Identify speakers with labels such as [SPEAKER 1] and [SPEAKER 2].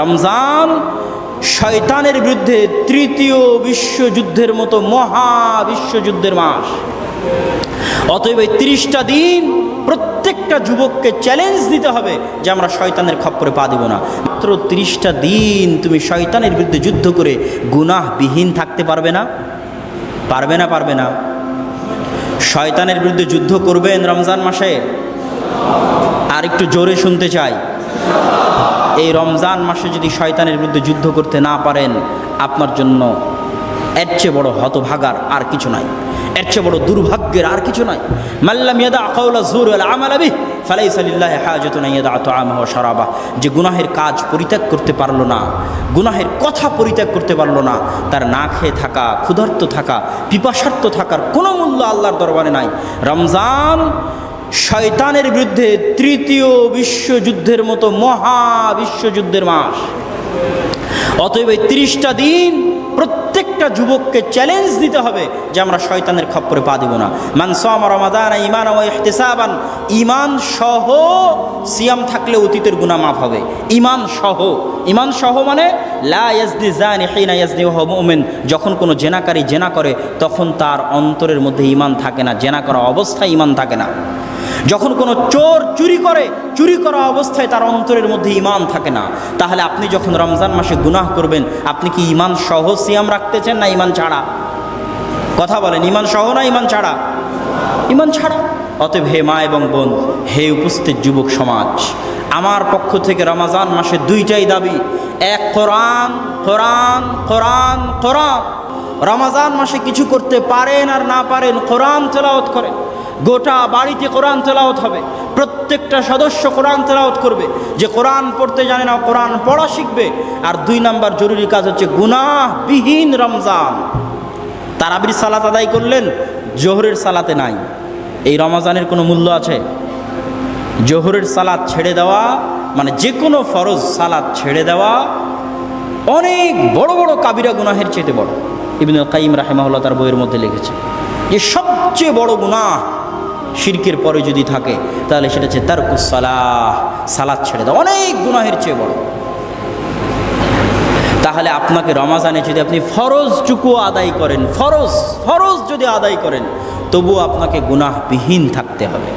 [SPEAKER 1] রমজান শয়তানের বিরুদ্ধে তৃতীয় বিশ্বযুদ্ধের মতো মহা বিশ্বযুদ্ধের মাস। অতএব এই 30টা দিন প্রত্যেকটা যুবককে চ্যালেঞ্জ দিতে হবে যে আমরা শয়তানের খপ্পরে পা দিব না। মাত্র 30টা দিন তুমি শয়তানের বিরুদ্ধে যুদ্ধ করে গুনাহবিহীন থাকতে পারবে না? পারবে না? শয়তানের বিরুদ্ধে যুদ্ধ করবেন রমজান মাসে? আর একটু জোরে শুনতে চাই। এই রমজান মাসে যদি শয়তানের বিরুদ্ধে যুদ্ধ করতে না পারেন, আপনার জন্য এর চেয়ে বড় হতভাগার আর কিছু নাই, এর চেয়ে বড় দুর্ভাগ্যের আর কিছু নাই। মাল্লাম ইয়াদা কাওলা যুর ওয়াল আমাল বিহি ফালাইসা লিল্লাহি হাজাতুন আন ইয়াদা তুআমাহু ওয়া শারাবাহু। যে গুনাহের কাজ পরিত্যাগ করতে পারলো না, গুনাহের কথা পরিত্যাগ করতে পারলো না, তার না খেয়ে থাকা, ক্ষুধার্ত থাকা, পিপাসার্ত থাকার কোনো মূল্য আল্লাহর দরবারে নাই। রমজান শয়তানের বিরুদ্ধে তৃতীয় বিশ্বযুদ্ধের মতো মহা বিশ্বযুদ্ধের মাস। অতএব এই 30টা দিন প্রত্যেকটা যুবককে চ্যালেঞ্জ দিতে হবে যে আমরা শয়তানের খপ্পরে পা দিব না। মান সামা রমাদান ঈমানান ওয়া ইহতিসাবান, ঈমান সহ সিয়াম থাকলে অতীতের গুনাহ মাফ হবে। ঈমান সহ মানে লা ইয়াজনি জানি হিনা ইয়াজনি ওয়া হুয়া মুমিন। যখন কোনো জেনাকারী জেনা করে তখন তার অন্তরের মধ্যে ঈমান থাকে না, জেনা করা অবস্থায় ঈমান থাকে না। যখন কোনো চোর চুরি করা অবস্থায় তার অন্তরের মধ্যে ঈমান থাকে না। তাহলে আপনি যখন রমজান মাসে গুনাহ করবেন, আপনি কি ঈমান সহ সিয়াম রাখতেছেন না ঈমান ছাড়া? কথা বলেন, ঈমান সহ না ঈমান ছাড়া? ঈমান ছাড়া। অতএব হে মা এবং বোন, হে উপস্থিত যুবক সমাজ, আমার পক্ষ থেকে রমজান মাসে দুইটাই দাবি। এক, কোরআন কোরআন কোরআন কোরআন। রমজান মাসে কিছু করতে পারেন আর না পারেন, কোরআন তেলাওয়াত করেন। গোটা বাড়িতে কোরআন তেলাওয়াত হবে, প্রত্যেকটা সদস্য কোরআন তেলাওয়াত করবে। যে কোরআন পড়তে জানে না কোরআন পড়া শিখবে। আর 2 নাম্বার জরুরি কাজ হচ্ছে গুনাহবিহীন রমজান। তারাবির সালাত আদায় করলেন, জোহরের সালাতে নাই, এই রমজানের কোনো মূল্য আছে? জোহরের সালাত ছেড়ে দেওয়া মানে যে কোনো ফরজ সালাত ছেড়ে দেওয়া অনেক বড় বড় কাবিরা গুনাহের চেয়ে বড়। ইবনুল কাইয়িম রাহিমাহুল্লাহ তার বইয়ের মধ্যে লিখেছে যে সবচেয়ে বড় গুনাহ শিরকের পরে যদি থাকে তাহলে সেটা হচ্ছে তারকুস সালাহ, সালাত ছেড়ে দেওয়া, অনেক গুনাহের চেয়ে বড়। তাহলে আপনাকে রমজানে যদি আপনি ফরজটুকু আদায় করেন, ফরজ যদি আদায় করেন, তবুও আপনাকে গুনাহবিহীন থাকতে হবে।